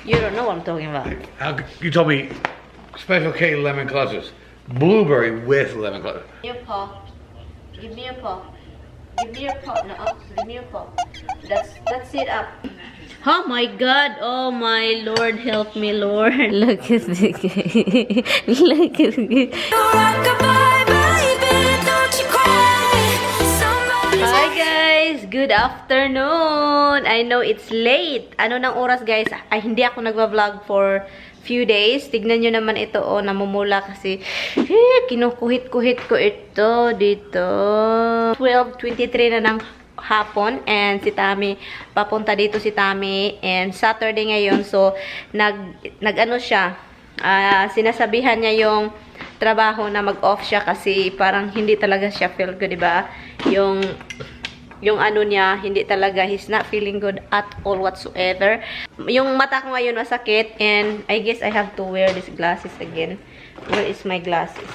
You don't know what I'm talking about. You told me Special K lemon clusters. Blueberry with lemon clusters. Give me your paw. Give me your paw. Give me your paw. No, give me your paw. That's it up. Oh my God! Oh my Lord, help me, Lord! Look at this. Look at this. Hi guys! Good afternoon! I know it's late. Ano nang oras guys? Ay, hindi ako nagva-vlog for few days. Tignan nyo naman ito, oh, namumula kasi kinukuhit-kuhit ko ito dito. 12:23 na ng hapon and si Tami, papunta dito si Tami and Saturday ngayon, so nag-ano siya, sinasabihan niya yung trabaho na mag-off siya kasi parang hindi talaga siya feel good, diba? Yung ano niya, hindi talaga, he's not feeling good at all whatsoever. Yung mata ko ngayon masakit and I guess I have to wear these glasses again. Where is my glasses?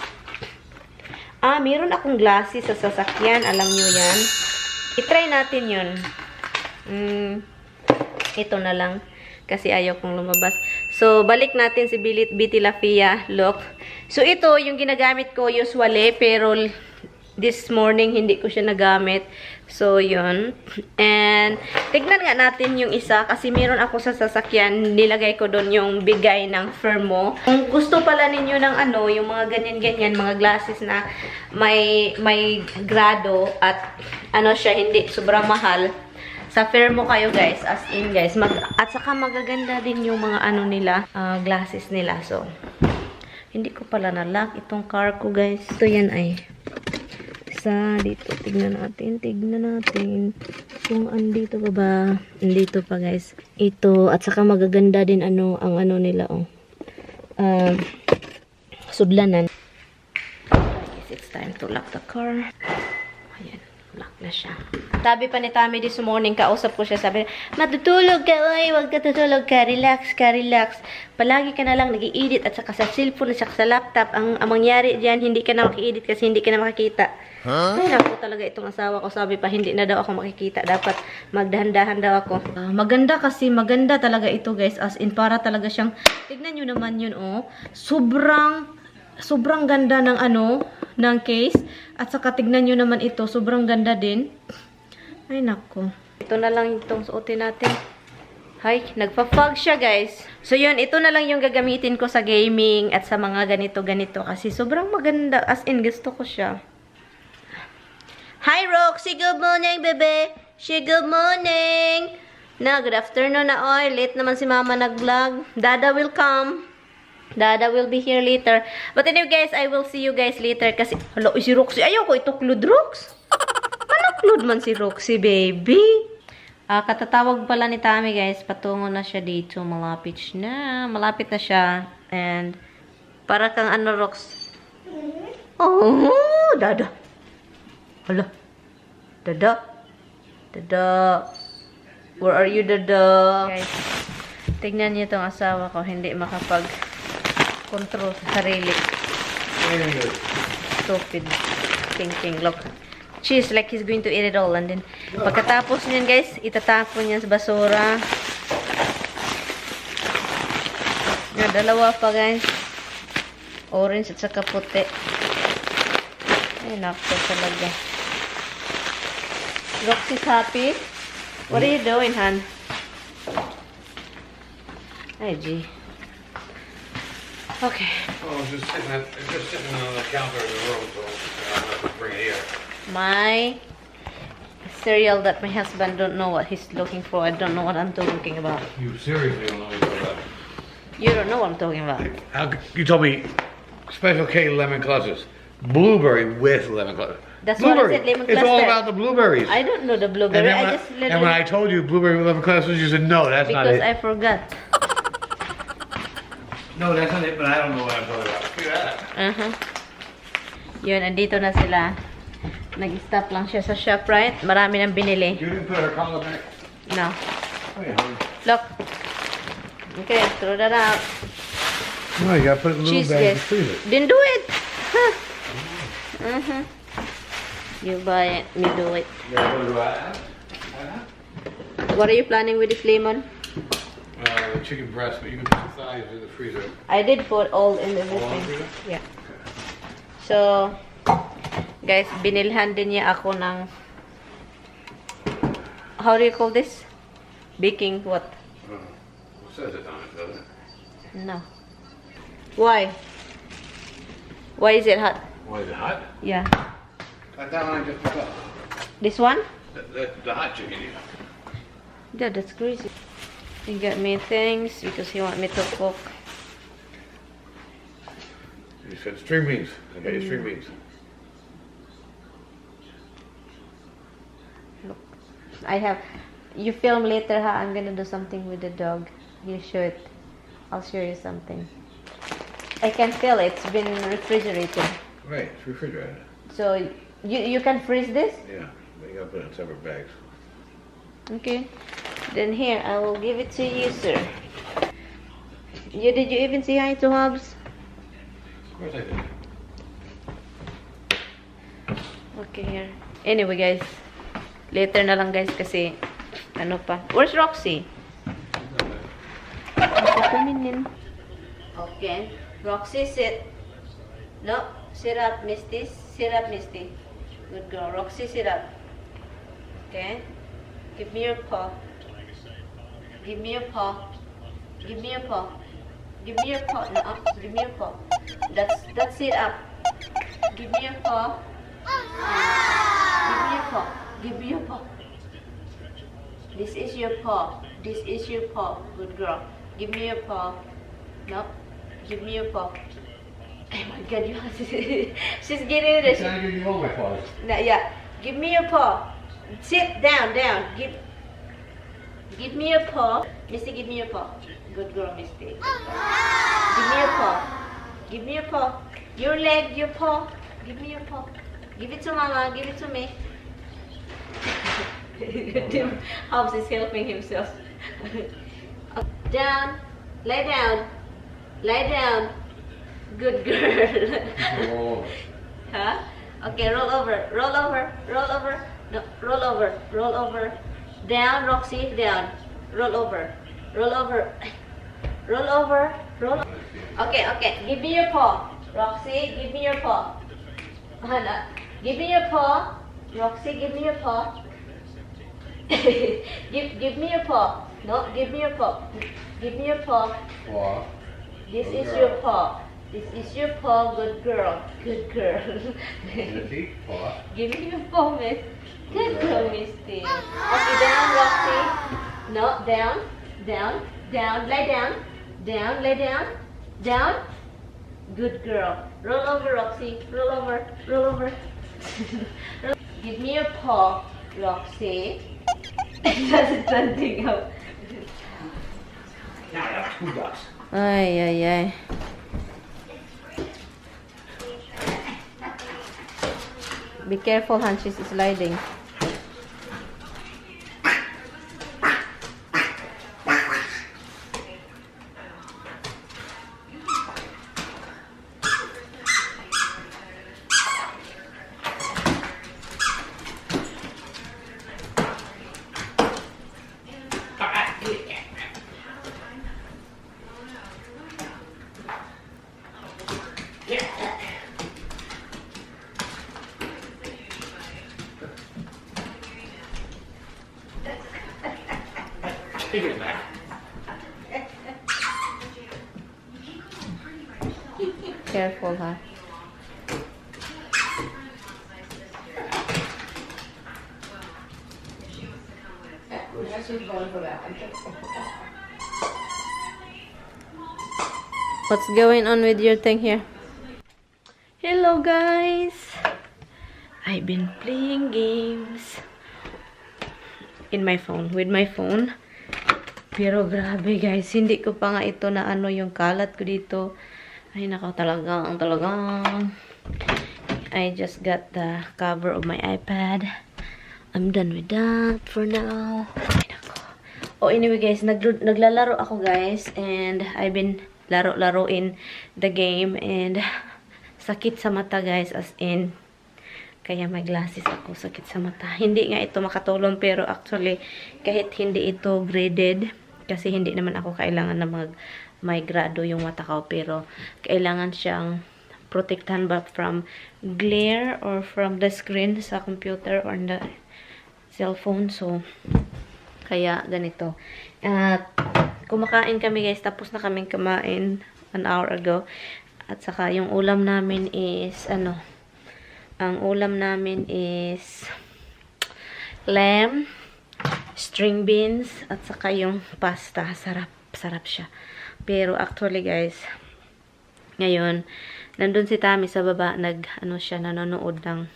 Meron akong glasses sa sasakyan, alam nyo yan. I-try natin yun. Ito na lang kasi ayaw kong lumabas. So, balik natin si Biti Lafia look. So, ito yung ginagamit ko usually, pero this morning hindi ko siya nagamit. So, yun. And, tignan nga natin yung isa kasi meron ako sa sasakyan. Nilagay ko doon yung bigay ng Firmo. Kung gusto pala ninyo ng ano, yung mga ganyan-ganyan, mga glasses na may grado at ano siya, hindi sobrang mahal. Sa Firmo kayo guys, as in guys. At saka magaganda din yung mga ano nila, glasses nila. So, hindi ko pala na-lock itong car ko guys. Ito yan ay dito, tignan natin kung andito pa ba. Andito pa guys, ito, at saka magaganda din ang ano nila, oh, sudlanan. I guess it's time to lock the car. Ayan, lock na siya. Tabi pa ni Tami this morning, kausap ko siya, sabi, matutulog ka, oy, wag ka tutulog ka, relax ka, relax. Palagi ka na lang nag-i-edit at saka sa cellphone at saka sa laptop. Ang mangyari dyan, hindi ka na maki-edit kasi hindi ka na makikita. Ay, naku talaga itong asawa ko, sabi pa, hindi na daw ako makikita. Dapat magdahan-dahan daw ako. Maganda kasi, maganda talaga ito guys. As in, para talaga siyang, tignan nyo naman yun, oh. Sobrang ganda ng ano, ng case. At saka tignan nyo naman ito, sobrang ganda din. Ay, naku. Ito na lang itong suotin natin. Hay, nagpa-fog siya guys. So yun, ito na lang yung gagamitin ko sa gaming at sa mga ganito-ganito. Kasi sobrang maganda. As in, gusto ko siya. Hi Roxy, good morning bebe. Good morning. Na, good afternoon na oy. Late naman si mama nag-vlog. Dada will come. Dada will be here later. But anyway guys, I will see you guys later. Kasi, hello, si Roxy. Ayaw ko ituklod, Rox. Upload man si Roxy, baby. Katatawag pala ni Tami, guys. Patungo na siya dito. Malapit na siya. And, para kang ano, Rox. Oh, Dada. Hala. Dada. Where are you, Dada? Guys, tignan niyo itong asawa ko. Hindi makapag-control sa sarili. Stupid thinking. Look. Cheese, like he's going to eat it all. And then, pagkatapos niyan guys, itatapon niya sa basura. Dalawa pa guys. Orange at saka puti. Ay, nakto talaga. Roxy's happy. What are you doing, Han? Ay, gee. Okay. Oh, just sitting on the counter in the room, so I'm going to bring it here. My cereal that my husband don't know what he's looking for. I don't know what I'm talking about. You seriously don't know what you're talking about. You don't know what I'm talking about. You told me Special K lemon clusters. Blueberry with lemon clusters. That's what I said, lemon cluster. It's all about the blueberries. I don't know the blueberry. And when I told you blueberry with lemon clusters, you said, no, that's not it. Because I forgot. No, that's not it, but I don't know what I'm talking about. Look at that. Yun, andito na sila. Nag-stop lang siya sa ShopRite. Marami nang binili. You didn't put her collar back? No. Oh, yeah. Look. Okay, throw that out. No, you gotta put it in a little bag to freeze it. Then do it. You buy it, me do it. Yeah, what do I have? What are you planning with this lemon? the chicken breast, but you can put the thighs in the freezer. I did put all in All in the everything. freezer? Yeah. So, guys, binilhan din niya ako ng, how do you call this? Baking what? It says it on it, doesn't it? No. Why? Why is it hot? Why is it hot? Yeah. That one I just put up. This one? The hot chicken, yeah. Yeah, that's crazy. He got me things because he want me to cook. You said string beans. I got you string beans. Look, I have. You film later, huh? I'm gonna do something with the dog. You should. I'll show you something. I can feel it. It's been refrigerated. Right, it's refrigerated. So you can freeze this? Yeah, but you gotta put it in separate bags. Okay. Then here, I will give it to you, sir. Did you even say hi to Hobbs? Of course I did. Okay, here. Anyway, guys. Later na lang, guys, kasi ano pa. Where's Roxy? Okay. Roxy, sit. No, sit up, Misty. Sit up, Misty. Good girl. Roxy, sit up. Okay. Give me your paw. Give me your paw. Give me your paw. Give me your paw. No, give me your paw. That's it up. Give me your paw. Give me your paw. Give me your paw. This is your paw. This is your paw. Good girl. Give me your paw. No. Give me your paw. Oh my God, she's getting it. I'm trying to give you all my paws. No, yeah. Give me your paw. Sit down. Give me your paw. Misty, give me your paw. Good girl, Misty. Give me your paw. Give me your paw. Your leg, your paw. Give me your paw. Give it to Mama. Give it to me. Hobbs is helping himself. Down. Lie down. Lie down. Good girl. Oh. Huh? Okay, roll over. Roll over. Roll over. No, roll over. Roll over. Down, Roxy. Down. Roll over. Roll over. Roll over. Roll. Okay, okay. Give me your paw. Roxy, give me your paw. Hana, give me your paw. Roxy, give me your paw. give me your paw. No, give me your paw. Give me your paw. Paw. This Good is girl. your paw. This is your paw. Good girl. Good girl. Misty, paw. Give me your paw, Miss. Good girl, Misty. Okay, down, Roxy. No, down. Down. Down. Lie down. Down. Lay down. Down. Good girl. Roll over, Roxy. Roll over. Roll over. Give me your paw, Roxy. That's standing up. Now I have 2 ducks. Ay, ay, ay. Be careful, Han. She's sliding. Take it back. Careful, huh? What's going on with your thing here? Hello, guys! I've been playing games in my phone, with my phone. Pero grabe, guys, hindi ko pa nga ito na ano yung kalat ko dito. Ay, nako, talagang. I just got the cover of my iPad. I'm done with that for now. Ay, nako. Oh, anyway, guys, naglalaro ako, guys. And I've been laro-laruin the game. And sakit sa mata, guys, as in. Kaya may glasses ako, sakit sa mata. Hindi nga ito makatulong, pero actually, kahit hindi ito graded, Kasi hindi naman ako kailangan na may grado yung mata ko, pero kailangan siyang protektahan ba from glare or from the screen sa computer or the cellphone. So, kaya ganito. At kumakain kami guys, tapos na kaming kumain an hour ago. At saka yung ulam namin is ang ulam namin is lamb, string beans, at saka yung pasta. Sarap siya. Pero actually guys, ngayon nandun si Tami sa baba, nanonood ng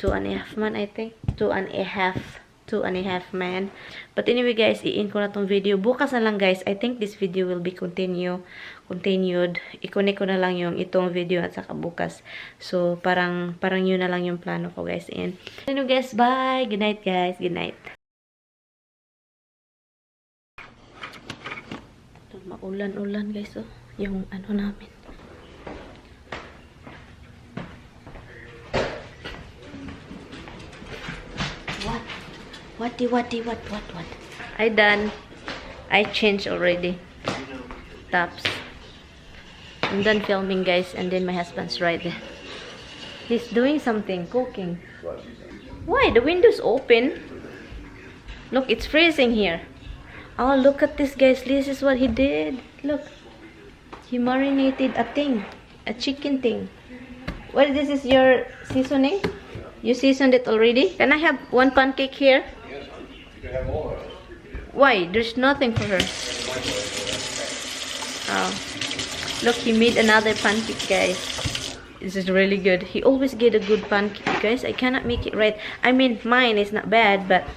2.5 Man, I think. 2.5 Man. But anyway guys, i-end ko na tong video. Bukas na lang guys. I think this video will be continued. I-connect ko na lang yung itong video at saka bukas. So, parang yun na lang yung plano ko guys. And, anyway guys, bye! Good night guys. Good night. Maulan-ulan guys, oh. Yung namin. What? I done. I changed already. Tops. I'm done filming guys, and then my husband's right there. He's doing something, cooking. Why? The window's open. Look, it's freezing here. Oh, look at this guys. This is what he did. Look. He marinated a chicken thing. What, this is your seasoning? You seasoned it already? Can I have one pancake here? Yes, you can have more. Why? There's nothing for her. Oh. Look, he made another pancake, guys. This is really good. He always get a good pancake, guys. I cannot make it right. I mean, mine is not bad, but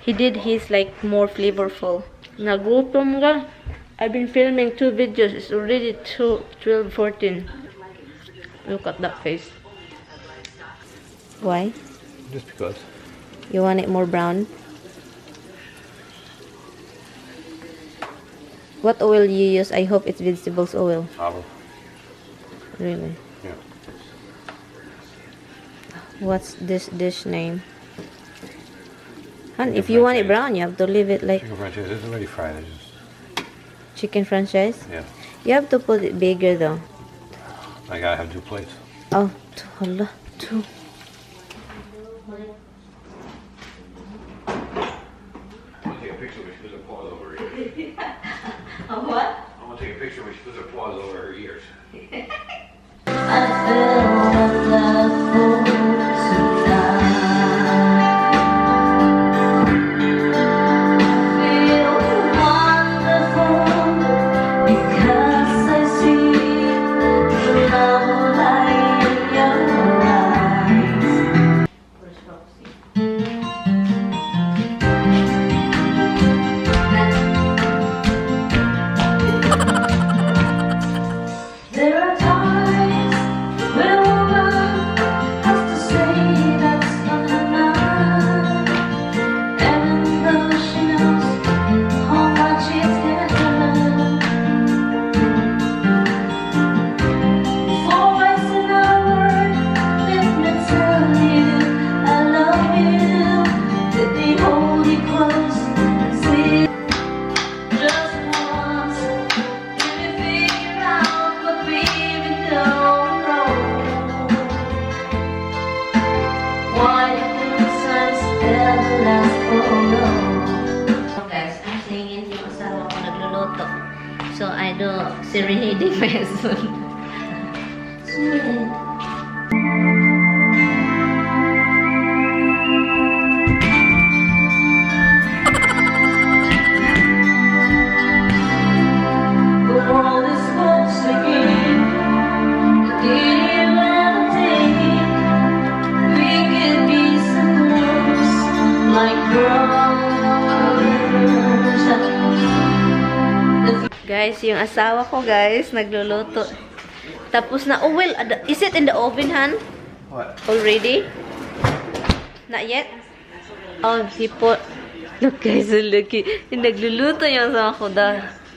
he did his like more flavorful. Nagutom ka. I've been filming 2 videos. It's already 12:14. Look at that face. Why? Just because. You want it more brown? What oil you use? I hope it's vegetables oil. Olive. Really? Yeah. What's this dish name? And if you want it brown, you have to leave it like Chicken franchise. It's already fried. It's just, chicken franchise. yeah. You have to put it bigger though. I gotta have 2 plates. Oh, hala, 2. I'm gonna take a picture when she puts her paws over her ears. What? I'm gonna take a picture when she puts her paws over her ears. I feel love So I do serenading my husband. Guys, yung asawa ko guys, nagluluto. Tapos na, oh well, is it in the oven, Han? What? Already? Not yet? Oh, he put, look guys, look, nagluluto yung asawa ko.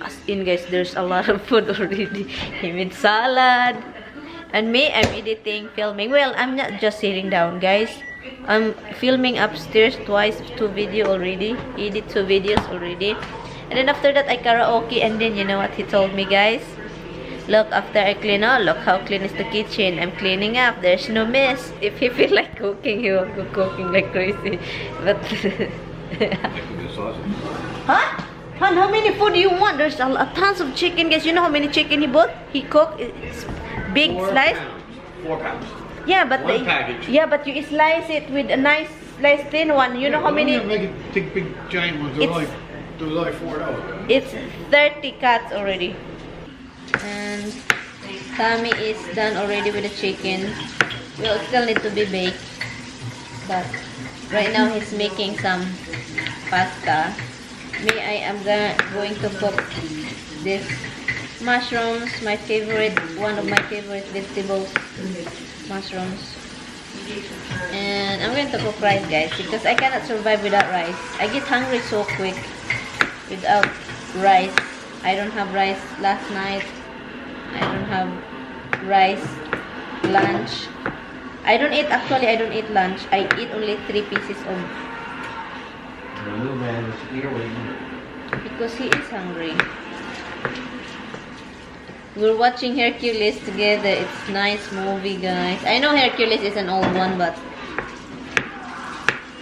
As in guys, there's a lot of food already. He made salad. And me, I'm editing, filming. Well, I'm not just sitting down, guys. I'm filming upstairs twice, 2 videos already. Edit 2 videos already. And then after that, I karaoke. And then, you know what he told me, guys? Look, after I clean out, look how clean is the kitchen. I'm cleaning up. There's no mess. If he feel like cooking, he will go cooking like crazy. But... Huh? Han, how many food do you want? There's a tons of chicken, guys. You know how many chicken he bought? He cooked. It's big 4 slice. pounds. 4 pounds. Yeah, but One package. yeah, but you slice it with a nice slice thin one. You know how many? Make it big giant ones. They're like $4. It's 30 cuts already. And Tommy is done already with the chicken. Well, it still need to be baked. But right now he's making some pasta. Me, I am going to cook this mushrooms, my favorite, one of my favorite vegetables, mushrooms. And I'm going to cook rice, guys, because I cannot survive without rice. I get hungry so quick without rice. I don't have rice last night. I don't have rice lunch. I don't eat lunch. I eat only 3 pieces of. Because he is hungry. We're watching Hercules together. It's a nice movie, guys. I know Hercules is an old one, but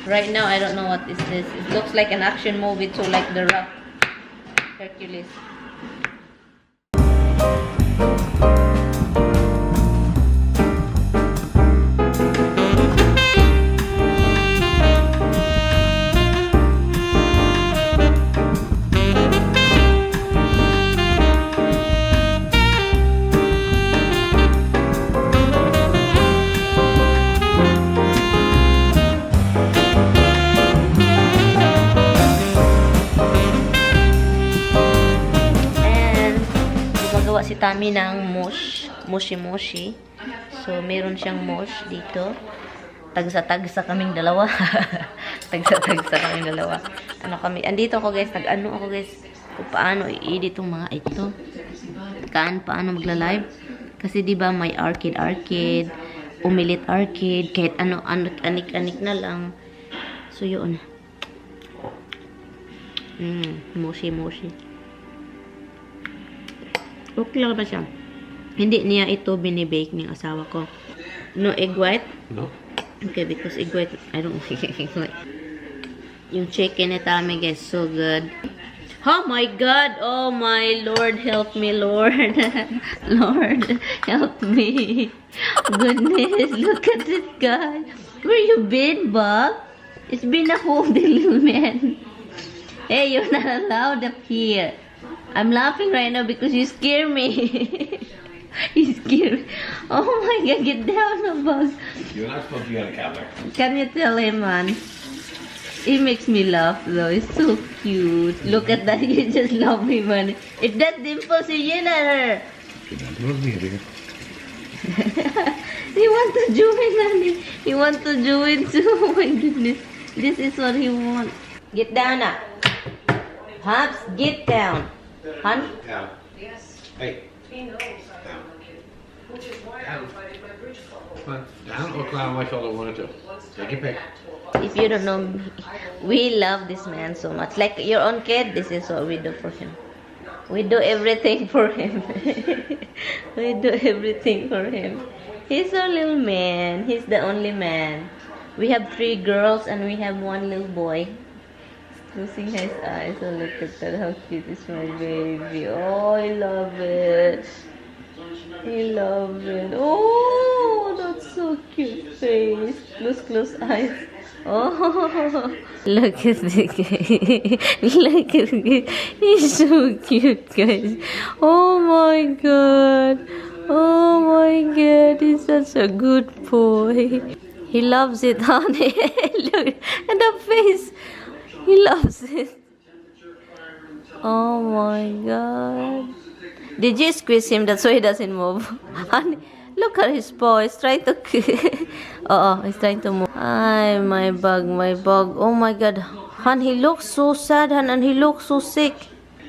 right now I don't know what is this. It looks like an action movie too, like The Rock. Hercules. Si Tommy ng moshi. So, meron siyang mosh dito. Tagsa-tagsa kaming dalawa. Tagsa-tagsa kaming dalawa. Ano kami? Andito ako, guys. Nag-ano ako, guys. Kung paano i-edit itong mga ito. Paano magla-live. Kasi, di ba may arcade. Umilit arcade. Kahit ano, anik-anik na lang. So, yun. Moshi. Okay lang ba siya? Hindi niya ito binibake ng asawa ko. No egg white? No. Okay, because egg white, I don't like egg white. Yung chicken ni Tommy, guys, so good. Oh my God! Oh my Lord, help me, Lord. Lord, help me. Goodness, look at this guy. Where you been, Bob? It's been a whole day, little man. Hey, you're not allowed up here. I'm laughing right now because you scare me. You scare me. Oh my God, get down, Bob. You're not supposed to be on a counter. Can you tell him, man? It makes me laugh, though. It's so cute. Look at that. You just love me, man. If that dimple, see you at her. He wants to join, honey. He wants to join too. Oh my goodness. This is what he wants. Get down now. Hops, get down. Hun? Down. Yes. Hey. Down. Down or climb on my shoulder, one or two. Take your pick. If you don't know, we love this man so much. Like your own kid, this is what we do for him. We do everything for him. We do everything for him. He's our little man. He's the only man. We have 3 girls and we have 1 little boy. Closing his eyes. Oh, look at that. How cute is my baby. Oh, I love it. I love it. Oh, that's so cute face. Close eyes. Oh, look at the guy. Look at it. He's so cute, guys. Oh my God. Oh my God. He's such a good boy. He loves it, honey. Look at the face. He loves it. Oh my God. Did you squeeze him? That's why he doesn't move. Honey, look at his paw. He's trying to... he's trying to move. Ay, my bug. Oh my God. Han, he looks so sad, Han, and he looks so sick.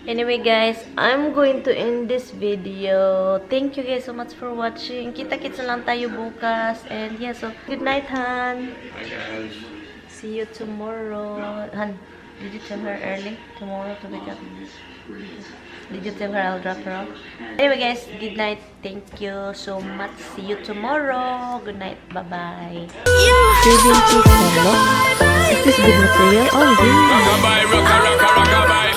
Anyway, guys, I'm going to end this video. Thank you guys so much for watching. Kita-kits na lang tayo bukas. And yeah, so good night, Han. Hi, guys. See you tomorrow. Han, Did you tell her early tomorrow to wake up? Did you tell her I'll drop her off? Anyway guys, good night. Thank you so much. See you tomorrow. Good night. Bye-bye. Is this good material? Oh, yeah.